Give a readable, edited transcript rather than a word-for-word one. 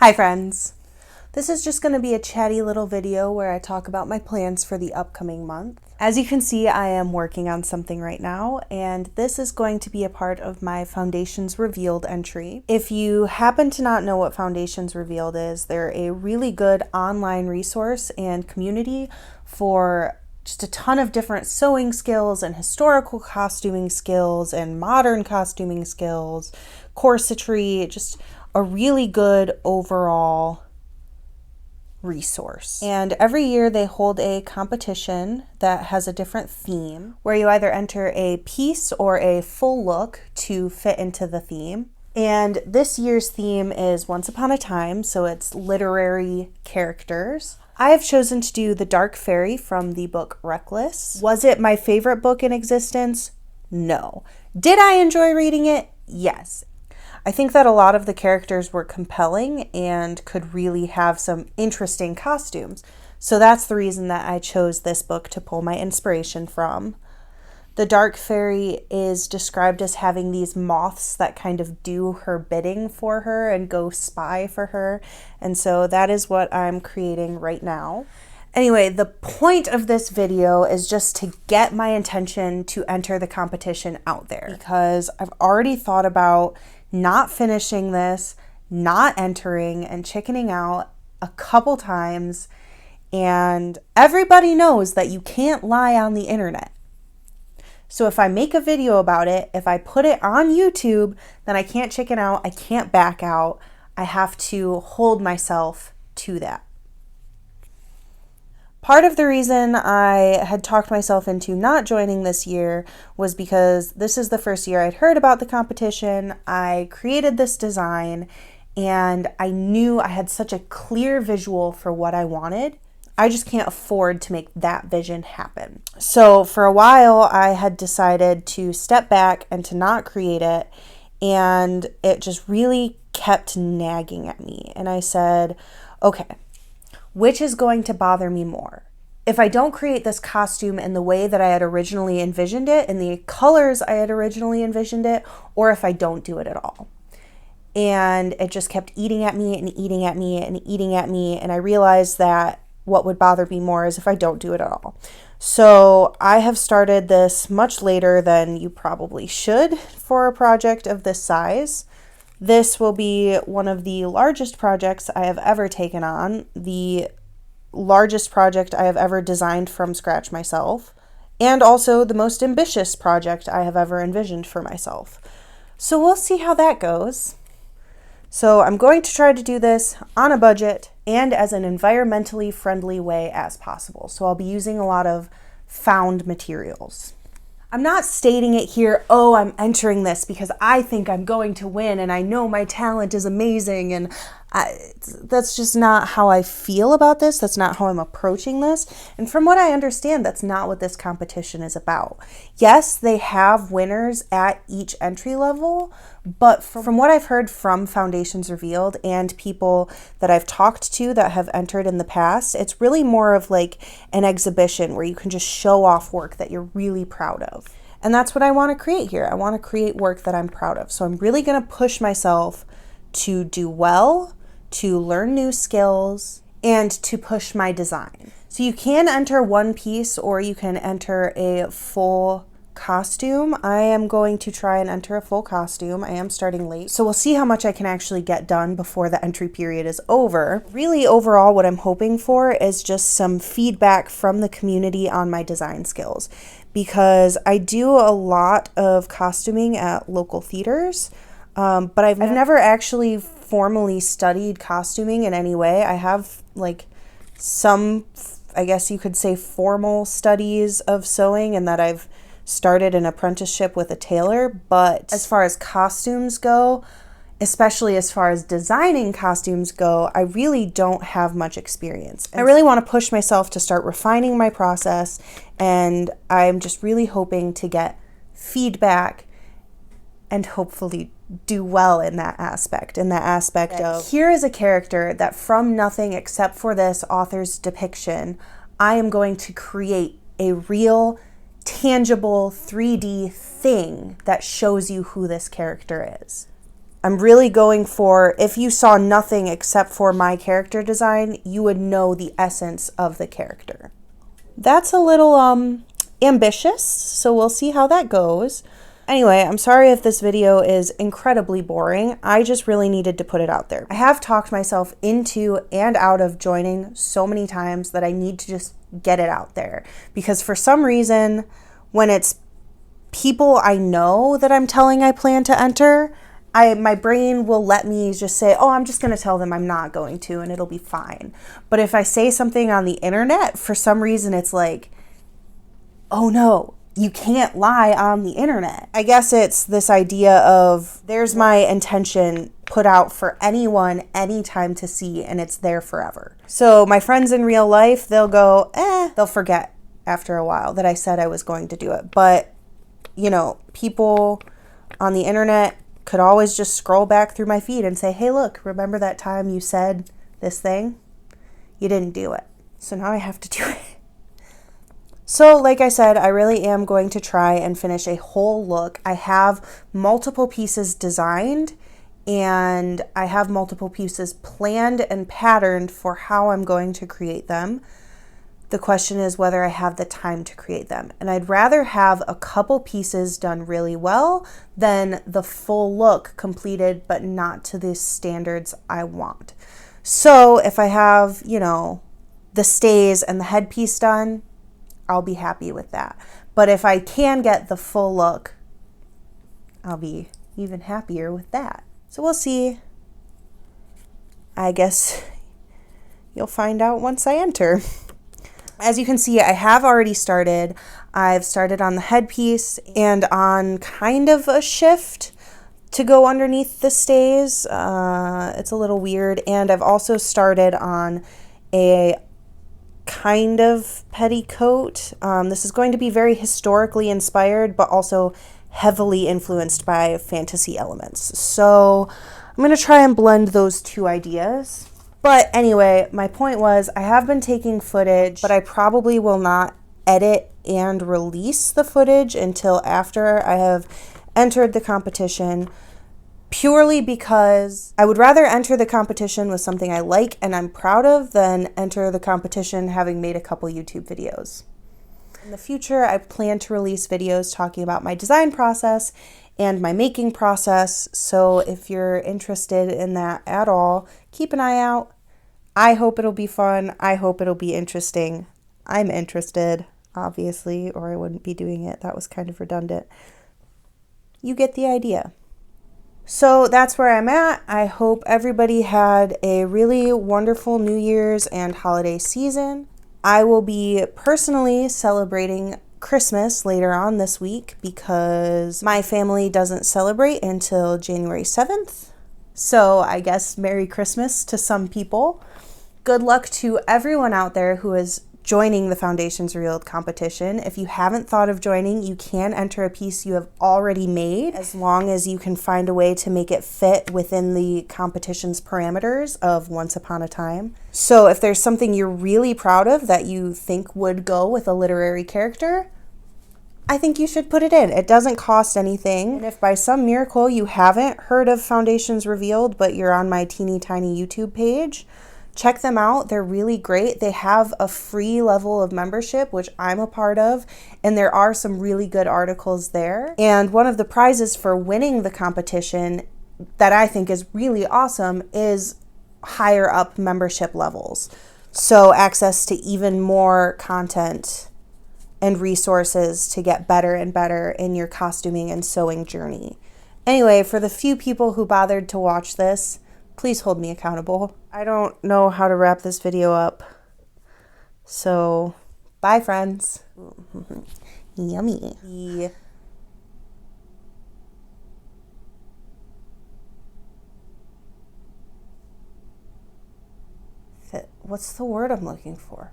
Hi friends! This is just going to be a chatty little video where I talk about my plans for the upcoming month. As you can see, I am working on something right now, and this is going to be a part of my Foundations Revealed entry. If you happen to not know what Foundations Revealed is, they're a really good online resource and community for just a ton of different sewing skills and historical costuming skills and modern costuming skills, corsetry, just a really good overall resource. And every year they hold a competition that has a different theme where you either enter a piece or a full look to fit into the theme. And this year's theme is Once Upon a Time, so it's literary characters. I have chosen to do The Dark Fairy from the book Reckless. Was it my favorite book in existence? No. Did I enjoy reading it? Yes. I think that a lot of the characters were compelling and could really have some interesting costumes. So that's the reason that I chose this book to pull my inspiration from. The Dark Fairy is described as having these moths that kind of do her bidding for her and go spy for her. And so that is what I'm creating right now. Anyway, the point of this video is just to get my intention to enter the competition out there, because I've already thought about not finishing this, not entering, and chickening out a couple times. And everybody knows that you can't lie on the internet. So if I make a video about it, if I put it on YouTube, then I can't chicken out, I can't back out. I have to hold myself to that. Part of the reason I had talked myself into not joining this year was because this is the first year I'd heard about the competition. I created this design and I knew I had such a clear visual for what I wanted. I just can't afford to make that vision happen. So for a while I had decided to step back and to not create it, and it just really kept nagging at me. And I said, okay, which is going to bother me more? If I don't create this costume in the way that I had originally envisioned it, in the colors I had originally envisioned it, or if I don't do it at all. And it just kept eating at me and eating at me and eating at me. And I realized that what would bother me more is if I don't do it at all. So I have started this much later than you probably should for a project of this size. This will be one of the largest projects I have ever taken on, the largest project I have ever designed from scratch myself, and also the most ambitious project I have ever envisioned for myself. So we'll see how that goes. So I'm going to try to do this on a budget and as an environmentally friendly way as possible. So I'll be using a lot of found materials. I'm not stating it here, oh, I'm entering this because I think I'm going to win and I know my talent is amazing, and that's just not how I feel about this. That's not how I'm approaching this. And from what I understand, that's not what this competition is about. Yes, they have winners at each entry level, but from what I've heard from Foundations Revealed and people that I've talked to that have entered in the past, it's really more of like an exhibition where you can just show off work that you're really proud of. And that's what I want to create here. I want to create work that I'm proud of. So I'm really going to push myself to do well, to learn new skills, and to push my design. So you can enter one piece or you can enter a full costume. I am going to try and enter a full costume. I am starting late, so we'll see how much I can actually get done before the entry period is over. Really, overall, what I'm hoping for is just some feedback from the community on my design skills, because I do a lot of costuming at local theaters, but I've never actually formally studied costuming in any way. I have like some, I guess you could say, formal studies of sewing, and that I've started an apprenticeship with a tailor. But as far as costumes go, especially as far as designing costumes go, I really don't have much experience. I really want to push myself to start refining my process, and I'm just really hoping to get feedback and hopefully do well in that aspect of, here is a character that from nothing except for this author's depiction, I am going to create a real, tangible 3D thing that shows you who this character is. I'm really going for, if you saw nothing except for my character design, you would know the essence of the character. That's a little ambitious, so we'll see how that goes. Anyway, I'm sorry if this video is incredibly boring. I just really needed to put it out there. I have talked myself into and out of joining so many times that I need to just get it out there. Because for some reason, when it's people I know that I'm telling I plan to enter, my brain will let me just say, oh, I'm just going to tell them I'm not going to, and it'll be fine. But if I say something on the internet, for some reason, it's like, oh no, you can't lie on the internet. I guess it's this idea of there's my intention put out for anyone, anytime to see, and it's there forever. So my friends in real life, they'll go, they'll forget after a while that I said I was going to do it. But, you know, people on the internet could always just scroll back through my feed and say, hey, look, remember that time you said this thing? You didn't do it. So now I have to do it. So like I said, I really am going to try and finish a whole look. I have multiple pieces designed and I have multiple pieces planned and patterned for how I'm going to create them. The question is whether I have the time to create them. And I'd rather have a couple pieces done really well than the full look completed, but not to the standards I want. So if I have, you know, the stays and the headpiece done, I'll be happy with that. But if I can get the full look, I'll be even happier with that. So we'll see. I guess you'll find out once I enter. As you can see, I have already started. I've started on the headpiece and on kind of a shift to go underneath the stays. It's a little weird. And I've also started on a kind of petticoat. This is going to be very historically inspired, but also heavily influenced by fantasy elements. So I'm going to try and blend those two ideas. But anyway, my point was I have been taking footage, but I probably will not edit and release the footage until after I have entered the competition, purely because I would rather enter the competition with something I like and I'm proud of than enter the competition having made a couple YouTube videos. In the future, I plan to release videos talking about my design process and my making process, so if you're interested in that at all, keep an eye out. I hope it'll be fun. I hope it'll be interesting. I'm interested, obviously, or I wouldn't be doing it. That was kind of redundant. You get the idea. So that's where I'm at. I hope everybody had a really wonderful New Year's and holiday season. I will be personally celebrating Christmas later on this week because my family doesn't celebrate until January 7th. So I guess Merry Christmas to some people. Good luck to everyone out there who is joining the Foundations Revealed competition. If you haven't thought of joining, you can enter a piece you have already made, as long as you can find a way to make it fit within the competition's parameters of Once Upon a Time. So if there's something you're really proud of that you think would go with a literary character, I think you should put it in. It doesn't cost anything. And if by some miracle you haven't heard of Foundations Revealed, but you're on my teeny tiny YouTube page, check them out. They're really great. They have a free level of membership, which I'm a part of, and there are some really good articles there. And one of the prizes for winning the competition that I think is really awesome is higher up membership levels. So access to even more content and resources to get better and better in your costuming and sewing journey. Anyway, for the few people who bothered to watch this, please hold me accountable. I don't know how to wrap this video up. So, bye friends. Yummy. What's the word I'm looking for?